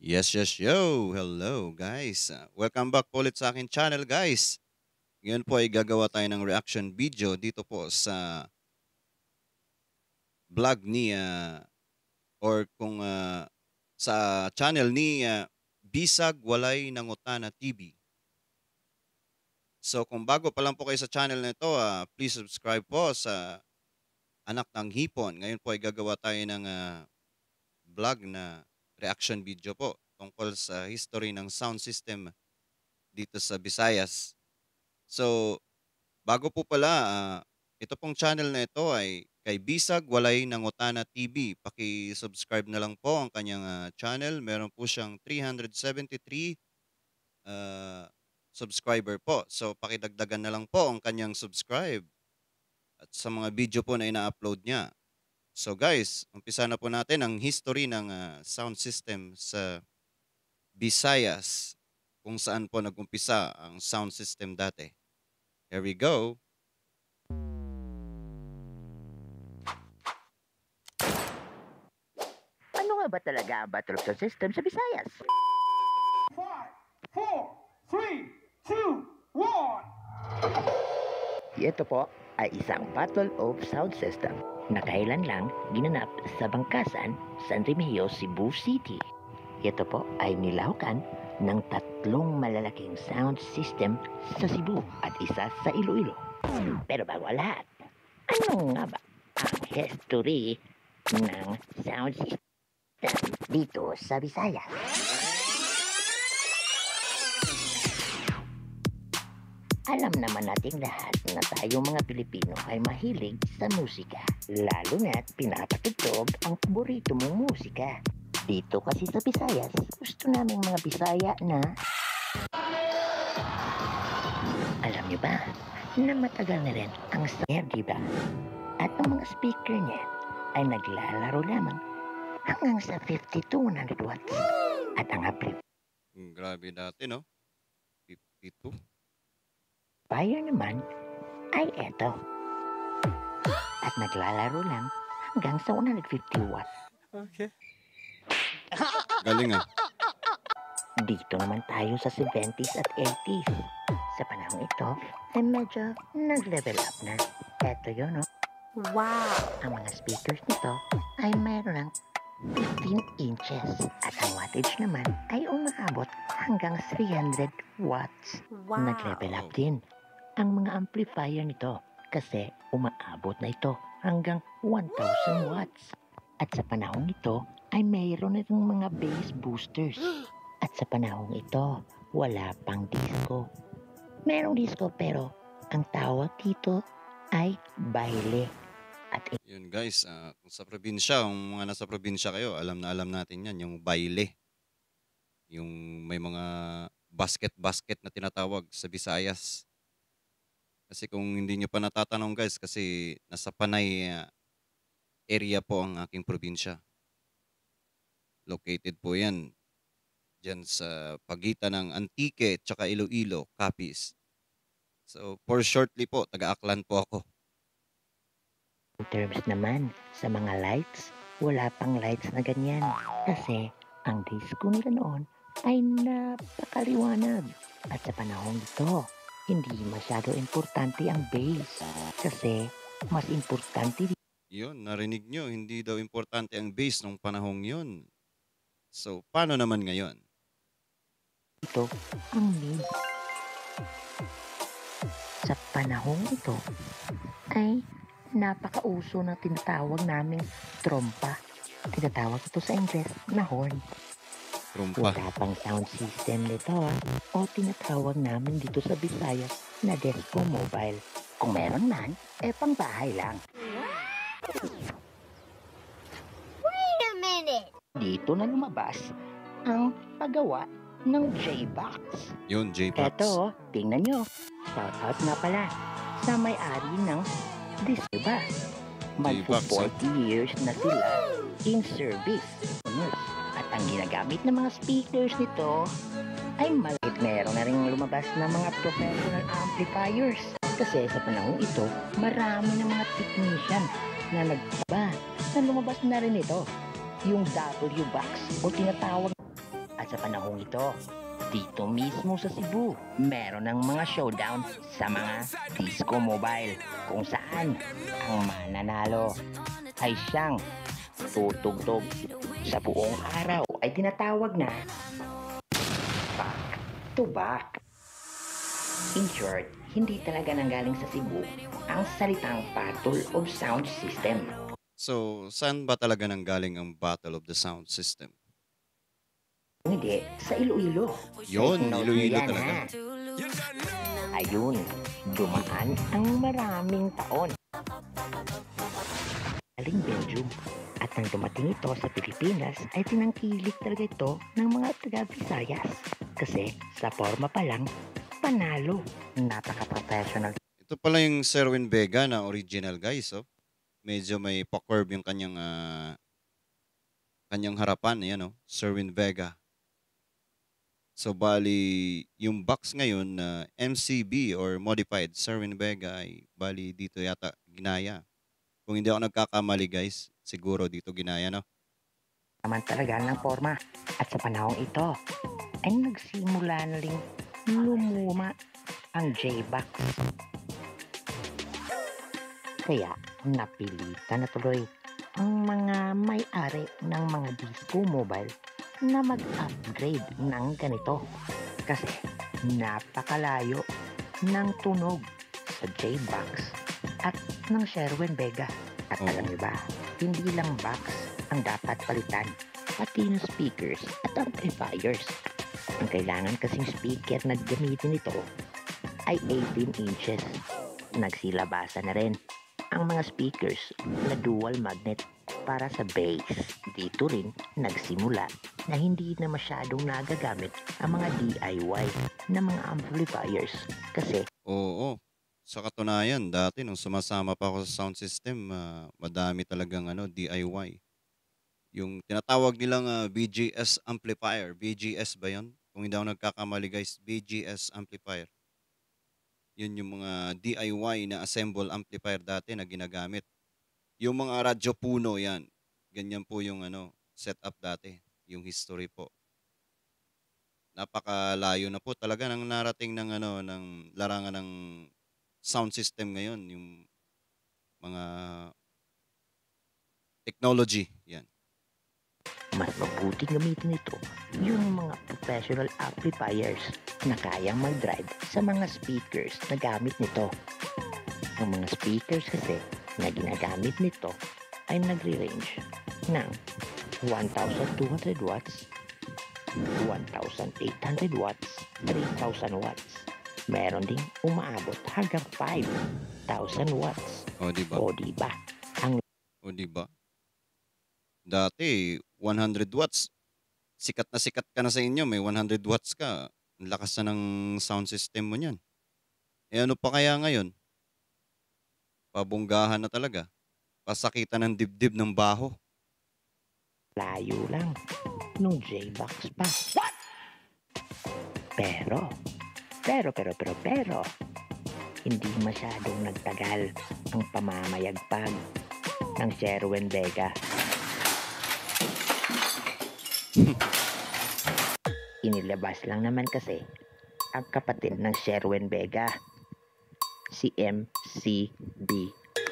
Yes, yes, yo! Hello, guys. Welcome back po ulit sa akin channel, guys. Ngayon po ay gagawa tayo ng reaction video dito po sa vlog ni, or kung sa channel ni Bisag Walay Nangutana TV. So kung bago pa lang po kayo sa channel na ito, please subscribe po sa Anak ng Hipon. Ngayon po ay gagawa tayo ng vlog na reaction video po tungkol sa history ng sound system dito sa Visayas. So, bago po pala, ito pong channel na ito ay kay Bisag Walay Nangutana TV. Paki-subscribe na lang po ang kanyang channel. Meron po siyang 373 uh, subscriber po. So, pakidagdagan na lang po ang kanyang subscribe at sa mga video po na ina-upload niya. So guys, umpisa na po natin ang history ng sound system sa Visayas, kung saan po nag-umpisa ang sound system dati. Here we go. Ano nga ba talaga ang battle of the system sa Visayas? 5, 4, 3, 2, 1. Ito po ay isang battle of sound system na kailan lang ginanap sa Bangkasan, San Remigio, Cebu City. Ito po ay nilahukan ng tatlong malalaking sound system sa Cebu at isa sa Iloilo. Pero bago ang lahat, ano nga ba ang history ng sound system dito sa Visayas? Alam naman nating lahat na tayong mga Pilipino ay mahilig sa musika. Lalo na't pinapatugtog ang paborito mong musika. Dito kasi sa Visayas, gusto naming mga Bisaya na... Alam niyo ba na matagal na rin ang snare, diba? At ang mga speaker niya ay naglalaro lamang hanggang sa 50 to 100 watts. At ang Grabe dati, no? 52. amplifier naman ay eto. At naglalaro lang hanggang sa 150 watts. Okay. Galing Dito naman tayo sa 70s at 80s. Sa panahon ito ay medyo nag-level up na. Eto yun, no? Wow! Ang mga speakers nito ay mayroon ng 15 inches. At ang wattage naman ay umaabot hanggang 300 watts. Wow! Nag-level up din ang mga amplifier nito kasi umaabot na ito hanggang 1,000 watts. At sa panahong ito ay mayroon na rin mga bass boosters. At sa panahong ito, wala pang disco. Merong disco pero ang tawag dito ay baile. At Yun guys, kung sa probinsya, kung mga nasa probinsya kayo, alam na alam natin yan, yung baile. Yung may mga basket-basket na tinatawag sa Visayas. Kasi kung hindi nyo pa natatanong guys, kasi nasa Panay area po ang aking probinsya. Located po yan dyan sa pagitan ng Antique at Iloilo, Capiz. So for shortly po, taga-Aklan po ako. in terms naman sa mga lights, wala pang lights na ganyan. Kasi ang disco nila noon ay napakaliwanag. At sa panahon ito, hindi masyado importante ang bass. Kasi mas importante Yun, narinig nyo, hindi daw importante ang bass nung panahong yun. So paano naman ngayon? dito ang mid. Sa panahong ito ay napakauso ng tinatawag naming trompa. Tinatawag ito sa Ingles na horn. Trumpa. Wala pang sound system nito o tinatawag namin dito sa Visayas na Desco Mobile. Kung meron man, pang bahay lang. Wait a minute! Dito na lumabas ang paggawa ng J-Box. Yun, J-Box. Eto, tingnan nyo. Shout out nga pala sa may-ari ng Disney. Magpo J-Box, 40 years na sila in service. At ang ginagamit ng mga speakers nito ay maliit. Meron na rin lumabas ng mga professional amplifiers. Kasi sa panahon ito, marami ng mga technician na nagba na lumabas na rin ito. Yung W-Box o tinatawag. At sa panahong ito, dito mismo sa Cebu, meron ng mga showdown sa mga disco mobile kung saan ang mananalo ay siyang tutugtog sa buong araw ay tinatawag na back to back. In short, hindi talaga nanggaling sa Cebu ang salitang Battle of Sound System. So, saan ba talaga nanggaling ang Battle of the Sound System? Hindi, sa Iloilo. Yun, Take note Iloilo yan, talaga. ha? Ayun, dumaan ang maraming taon. Aling Belgium. At nang dumating ito sa Pilipinas ay tinangkilik talaga ito ng mga taga-Visayas. Kasi sa forma pa lang, panalo. Napaka-professional Ito pala yung Sherwin Vega na original, guys. Oh. Medyo may pa-curve yung kanyang harapan. Ayan, oh. Sherwin Vega. So, bali, yung box ngayon na MCB or modified Sherwin Vega ay bali dito yata ginaya. Kung hindi ako nagkakamali, guys, siguro dito ginaya, no? naman talaga ng forma. At sa panahong ito, ay nagsimula na rin lumuma ang J-Box. Kaya napilitan na tuloy ang mga may-ari ng mga disco mobile na mag-upgrade ng ganito. Kasi napakalayo ng tunog sa J-Box at ng Sherwin Vega. At alam niyo ba, hindi lang box ang dapat palitan, pati yung speakers at amplifiers. Ang kailangan kasing speaker na gamitin ito ay 18 inches. Nagsilabasa na rin ang mga speakers na dual magnet para sa bass. Dito rin nagsimula na hindi na masyadong nagagamit ang mga DIY na mga amplifiers kasi Oo. Sa katunayan, dati nung sumasama pa ako sa sound system, madami talagang DIY. Yung tinatawag nilang BGS amplifier. BGS ba yun? Kung hindi ako nagkakamali, guys, BGS amplifier. Yun yung mga DIY na assemble amplifier dati na ginagamit. Yung mga radyo puno yan. Ganyan po yung setup dati. Yung history po. Napakalayo na po talaga ng narating ng larangan ng sound system ngayon, yung mga technology, yan. mas mabuting gamitin ito yung mga professional amplifiers na kayang mag-drive sa mga speakers na gamit nito. Ang mga speakers kasi na ginagamit nito ay nagre-range ng 1,200 watts, 1,800 watts, 3,000 watts. Meron ding umaabot hanggang 5,000 watts. O, di ba? O diba? Ang O, di ba? Dati, 100 watts. Sikat ka na sa inyo, may 100 watts ka. Ang lakas na ng sound system mo niyan. Eh ano pa kaya ngayon? Pabunggahan na talaga. Pasakitan ng dibdib ng baho. layo lang nung J-Box pa. Pero, hindi masyadong nagtagal ang pamamayagpag ng Sherwin Vega. Inilabas lang naman kasi ang kapatid ng Sherwin Vega, si MCB,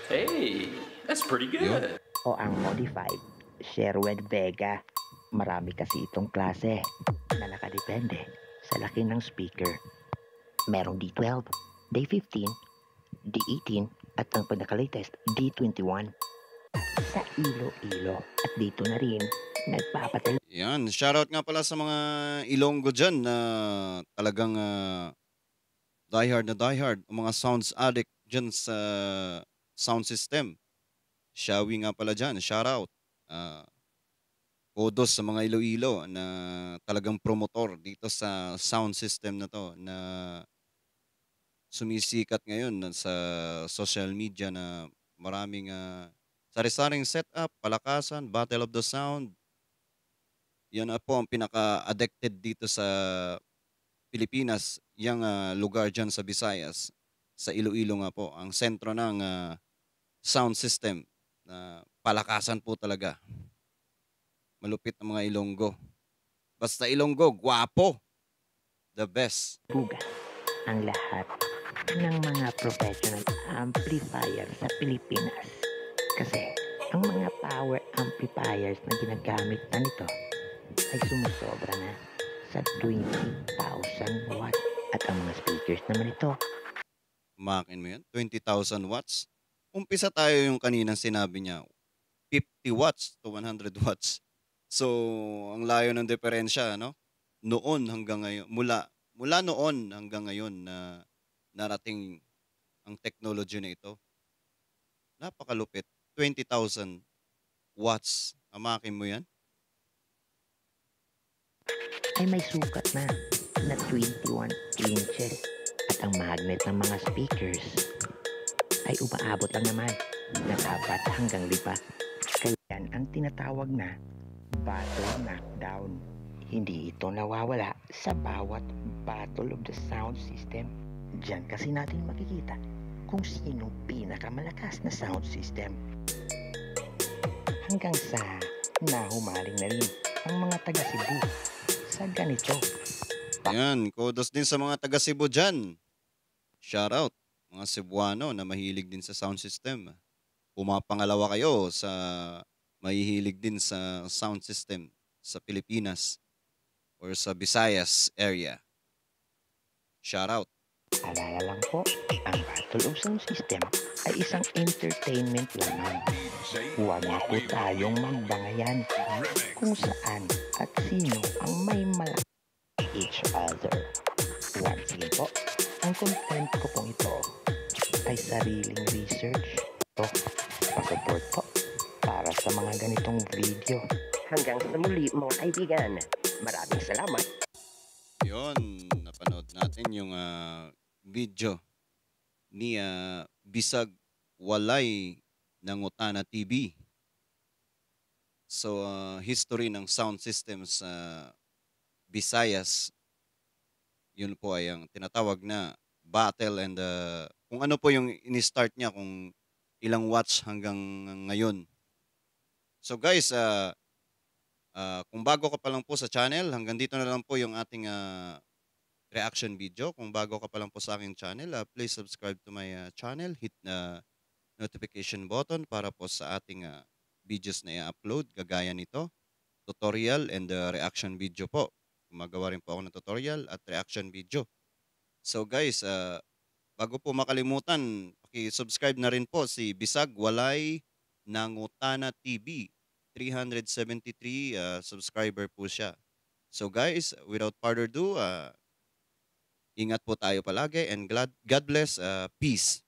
Hey, that's pretty good. o ang modified Sherwin Vega. Marami kasi itong klase na nakadepende sa laki ng speaker. Merong D12, D15, D18 at ang pinaka-latest D21 sa Iloilo. At dito na rin nagpapatala Yan, shoutout nga pala sa mga Ilonggo dyan na talagang diehard, o mga sounds addict dyan sa sound system. Shawi nga pala dyan, shoutout. Kudos sa mga Iloilo na talagang promotor dito sa sound system na to na sumisikat ngayon sa social media na maraming sari-saring setup, palakasan, battle of the sound. Yan na po ang pinaka-addicted dito sa Pilipinas, yung lugar dyan sa Visayas, sa Iloilo nga po, ang sentro ng sound system na palakasan po talaga. Malupit ang mga Ilonggo. Basta Ilonggo, gwapo. The best. buga ang lahat ng mga professional amplifier sa Pilipinas. Kasi ang mga power amplifiers na ginagamit na nito ay sumusobra na sa 20,000 watts. At ang mga speakers naman ito Makin mo yan, 20,000 watts. Umpisa tayo yung kaninang sinabi niya, 50 watts to 100 watts. So, ang layo ng diferensya, no? Noon hanggang ngayon, mula noon hanggang ngayon na narating ang technology na ito. Napakalupit. 20,000 watts. Amakin mo yan? ay may sukat na 21 inches. At ang magnet ng mga speakers ay umaabot lang naman ng 4 hanggang 5. Kaya yan ang tinatawag na battle knockdown. Hindi ito nawawala sa bawat battle of the sound system. Diyan kasi natin makikita kung sino pinakamalakas na sound system. Hanggang sa nahumaling na rin ang mga taga Cebu sa ganito. Yan, kudos din sa mga taga Cebu dyan. Shout out, mga Cebuano na mahilig din sa sound system. Pumapangalawa kayo sa mahihilig din sa sound system sa Pilipinas or sa Visayas area. Shout out. Alala lang po, ang Battle of Sound System ay isang entertainment lamang. Huwag na po tayong magbangayan kung saan at sino ang may malaki each other. Once again po, ang content ko pong ito ay sariling research. So, pasupport po para sa mga ganitong video. Hanggang sa muli mga kaibigan, maraming salamat. Yon, napanood natin yung video ni Bisag Walay ng Utana TV. So, history ng sound system sa Visayas, yun po ay ang tinatawag na battle and kung ano po yung ini-start niya, kung ilang watts hanggang ngayon. So guys, kung bago ka pa lang po sa channel, hanggang dito na lang po yung ating reaction video. Kung bago ka pa lang po sa aking channel, please subscribe to my channel. Hit na notification button para po sa ating videos na i-upload kagaya nito. Tutorial and reaction video po. Gumagawa rin po ako ng tutorial at reaction video. So guys, bago po makalimutan, paki-subscribe na rin po si Bisag Walay ng Utana TV. 373 subscriber po siya. So guys, without further ado, ingat po tayo palagi and God bless. Peace.